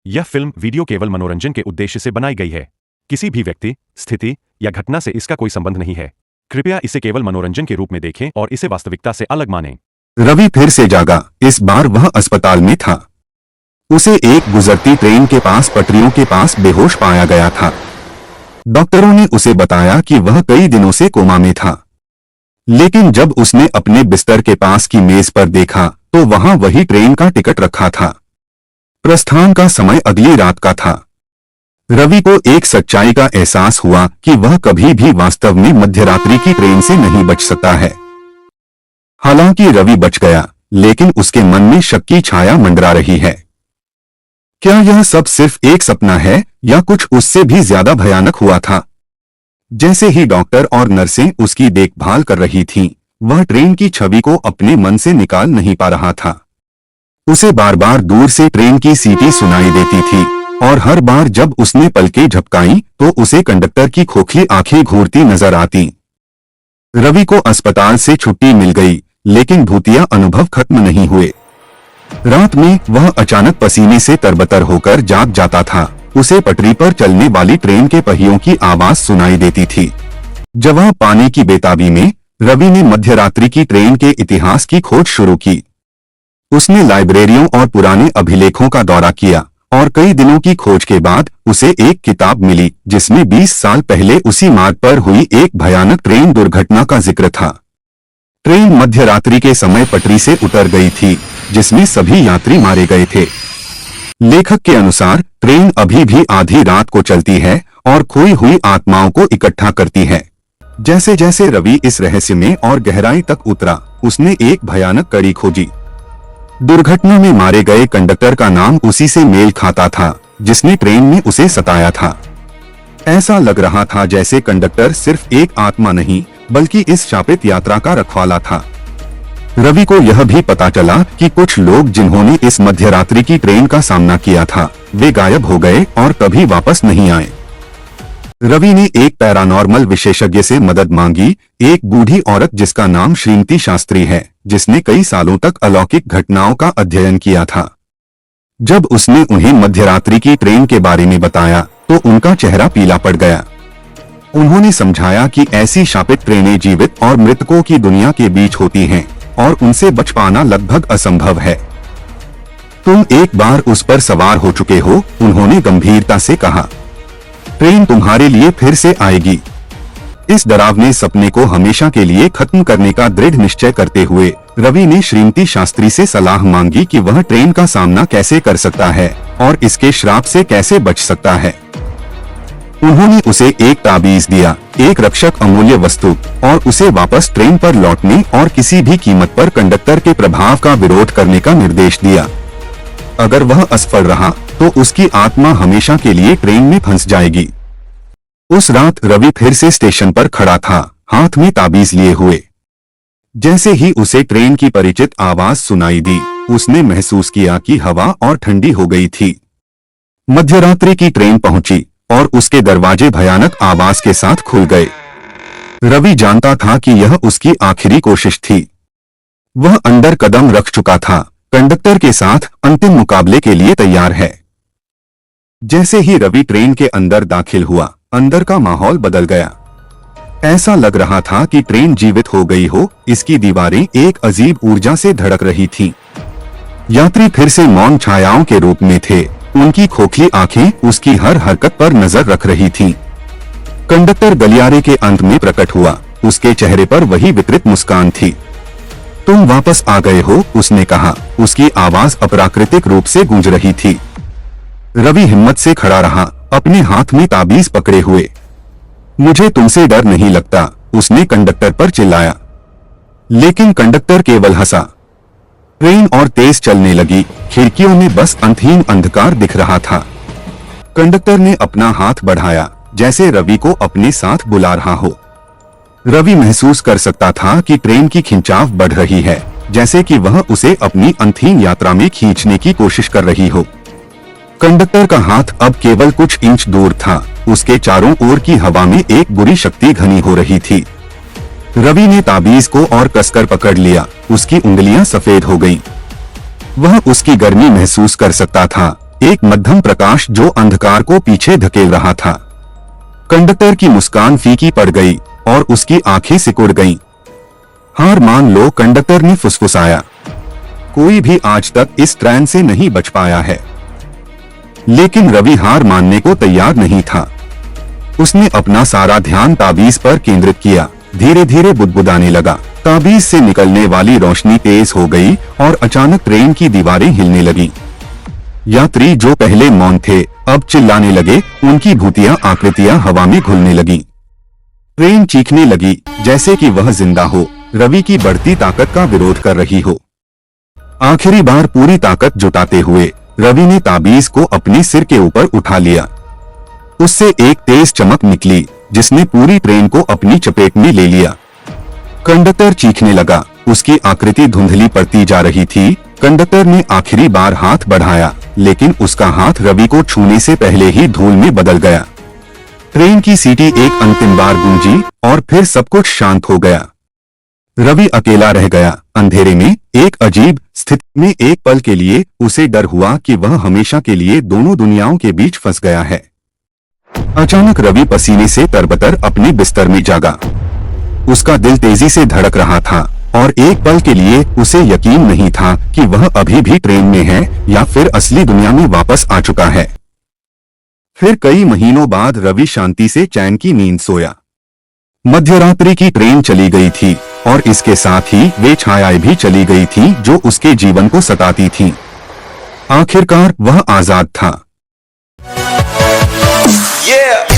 यह film video केवल मनोरंजन के उद्देश्य से बनाई गई है। किसी भी व्यक्ति, स्थिति या घटना से इसका कोई संबंध नहीं है। कृपया इसे केवल मनोरंजन के रूप में देखें और इसे वास्तविकता से अलग मानें। रवि फिर से जागा। इस बार वह अस्पताल में था। उसे एक गुजरती ट्रेन के पास पटरियों के पास बेहोश पाया गया था। डॉक्टरों ने उसे बताया कि वह कई दिनों से कोमा में था, लेकिन जब उसने अपने बिस्तर के पास की मेज पर देखा तो वहां वही ट्रेन का टिकट रखा था। प्रस्थान का समय अगली रात का था। रवि को एक सच्चाई का एहसास हुआ कि वह कभी भी वास्तव में मध्यरात्रि की ट्रेन से नहीं बच सकता है। हालांकि रवि बच गया, लेकिन उसके मन में शक की छाया मंडरा रही है। क्या यह सब सिर्फ एक सपना है या कुछ उससे भी ज्यादा भयानक हुआ था? जैसे ही डॉक्टर और नर्सें उसकी देखभाल कर रही थीं, वह ट्रेन की छवि को अपने मन से निकाल नहीं पा रहा था। उसे बार बार दूर से ट्रेन की सीटी सुनाई देती थी और हर बार जब उसने पलकें झपकाई तो उसे कंडक्टर की खोखली आंखें घूरती नजर आती। रवि को अस्पताल से छुट्टी मिल गई, लेकिन भूतिया अनुभव खत्म नहीं हुए। रात में वह अचानक पसीने से तरबतर होकर जाग जाता था। उसे पटरी पर चलने वाली ट्रेन के पहियों की आवाज सुनाई देती थी। जवाब पाने की बेताबी में रवि ने मध्यरात्रि की ट्रेन के इतिहास की खोज शुरू की। उसने लाइब्रेरियों और पुराने अभिलेखों का दौरा किया और कई दिनों की खोज के बाद उसे एक किताब मिली जिसमें 20 साल पहले उसी मार्ग पर हुई एक भयानक ट्रेन दुर्घटना का जिक्र था। ट्रेन मध्यरात्रि के समय पटरी से उतर गई थी, जिसमें सभी यात्री मारे गए थे। लेखक के अनुसार ट्रेन अभी भी आधी रात को चलती है और खोई हुई आत्माओं को इकट्ठा करती है। जैसे जैसे रवि इस रहस्य में और गहराई तक उतरा, उसने एक भयानक कड़ी खोजी। दुर्घटना में मारे गए कंडक्टर का नाम उसी से मेल खाता था जिसने ट्रेन में उसे सताया था। ऐसा लग रहा था जैसे कंडक्टर सिर्फ एक आत्मा नहीं, बल्कि इस शापित यात्रा का रखवाला था। रवि को यह भी पता चला कि कुछ लोग जिन्होंने इस मध्यरात्रि की ट्रेन का सामना किया था, वे गायब हो गए और कभी वापस नहीं आए। रवि ने एक पैरानॉर्मल विशेषज्ञ से मदद मांगी, एक बूढ़ी औरत जिसका नाम श्रीमती शास्त्री है, जिसने कई सालों तक अलौकिक घटनाओं का अध्ययन किया था। जब उसने उन्हें मध्यरात्रि की ट्रेन के बारे में बताया तो उनका चेहरा पीला पड़ गया। उन्होंने समझाया कि ऐसी शापित ट्रेनें जीवित और मृतकों की दुनिया के बीच होती हैं और उनसे बच पाना लगभग असंभव है। तुम एक बार उस पर सवार हो चुके हो, उन्होंने गंभीरता से कहा। ट्रेन तुम्हारे लिए फिर से आएगी। इस डरावने सपने को हमेशा के लिए खत्म करने का दृढ़ निश्चय करते हुए रवि ने श्रीमती शास्त्री से सलाह मांगी कि वह ट्रेन का सामना कैसे कर सकता है और इसके श्राप से कैसे बच सकता है। उन्होंने उसे एक ताबीज दिया, एक रक्षक अमूल्य वस्तु, और उसे वापस ट्रेन पर लौटने और किसी भी कीमत पर कंडक्टर के प्रभाव का विरोध करने का निर्देश दिया। अगर वह असफल रहा तो उसकी आत्मा हमेशा के लिए ट्रेन में फंस जाएगी। उस रात रवि फिर से स्टेशन पर खड़ा था, हाथ में ताबीज लिए हुए। जैसे ही उसे ट्रेन की परिचित आवाज सुनाई दी, उसने महसूस किया कि हवा और ठंडी हो गई थी। मध्यरात्रि की ट्रेन पहुंची और उसके दरवाजे भयानक आवाज के साथ खुल गए। रवि जानता था कि यह उसकी आखिरी कोशिश थी। वह अंदर कदम रख चुका था, कंडक्टर के साथ अंतिम मुकाबले के लिए तैयार है। जैसे ही रवि ट्रेन के अंदर दाखिल हुआ, अंदर का माहौल बदल गया। ऐसा लग रहा था कि ट्रेन जीवित हो गई हो। इसकी दीवारें एक अजीब ऊर्जा से धड़क रही थीं। यात्री फिर से मौन छायाओं के रूप में थे। उनकी खोखली आंखें उसकी हर हरकत पर नजर रख रही थीं। कंडक्टर गलियारे के अंत में प्रकट हुआ। उसके चेहरे पर वही विकृत मुस्कान थी। तुम वापस आ गए हो, उसने कहा। उसकी आवाज अप्राकृतिक रूप से गूंज रही थी। रवि हिम्मत से खड़ा रहा, अपने हाथ में ताबीज पकड़े हुए। मुझे तुमसे डर नहीं लगता, उसने कंडक्टर पर चिल्लाया। लेकिन कंडक्टर केवल हंसा। ट्रेन और तेज चलने लगी। खिड़कियों में बस अंतहीन अंधकार दिख रहा था। कंडक्टर ने अपना हाथ बढ़ाया, जैसे रवि को अपने साथ बुला रहा हो। रवि महसूस कर सकता था कि ट्रेन की खिंचाव बढ़ रही है, जैसे कि वह उसे अपनी अंतहीन यात्रा में खींचने की कोशिश कर रही हो। कंडक्टर का हाथ अब केवल कुछ इंच दूर था। उसके चारों ओर की हवा में एक बुरी शक्ति घनी हो रही थी। रवि ने ताबीज को और कसकर पकड़ लिया। उसकी उंगलियां सफेद हो गईं। वह उसकी गर्मी महसूस कर सकता था। एक मध्यम प्रकाश जो अंधकार को पीछे धकेल रहा था। कंडक्टर की मुस्कान फीकी पड़ गई और उसकी आंखें सिकुड़ गईं। हार मान लो, कंडक्टर ने फुसफुसाया। कोई भी आज तक इस ट्रेन से नहीं बच पाया है। लेकिन रवि हार मानने को तैयार नहीं था। उसने अपना सारा ध्यान ताबीज पर केंद्रित किया। धीरे धीरे बुदबुदाने लगा। ताबीज से निकलने वाली रोशनी तेज हो गई और अचानक ट्रेन की दीवारें हिलने लगी। यात्री जो पहले मौन थे अब चिल्लाने लगे। उनकी भूतिया आकृतियां हवा में घुलने लगी। ट्रेन चीखने लगी जैसे कि वह जिंदा हो, रवि की बढ़ती ताकत का विरोध कर रही हो। आखिरी बार पूरी ताकत जुटाते हुए रवि ने ताबीज को अपने सिर के ऊपर उठा लिया। उससे एक तेज चमक निकली जिसने पूरी ट्रेन को अपनी चपेट में ले लिया। कंडक्टर चीखने लगा। उसकी आकृति धुंधली पड़ती जा रही थी। कंडक्टर ने आखिरी बार हाथ बढ़ाया, लेकिन उसका हाथ रवि को छूने से पहले ही धूल में बदल गया। ट्रेन की सीटी एक अंतिम बार गूंजी और फिर सब कुछ शांत हो गया। रवि अकेला रह गया, अंधेरे में। एक अजीब स्थिति में एक पल के लिए उसे डर हुआ कि वह हमेशा के लिए दोनों दुनियाओं के बीच फंस गया है। अचानक रवि पसीने से तरबतर अपने बिस्तर में जागा। उसका दिल तेजी से धड़क रहा था और एक पल के लिए उसे यकीन नहीं था कि वह अभी भी ट्रेन में है या फिर असली दुनिया में वापस आ चुका है। फिर कई महीनों बाद रवि शांति से चैन की नींद सोया। मध्यरात्रि की ट्रेन चली गई थी और इसके साथ ही वे छायाएं भी चली गई थी जो उसके जीवन को सताती थीं। आखिरकार वह आजाद था। Yeah!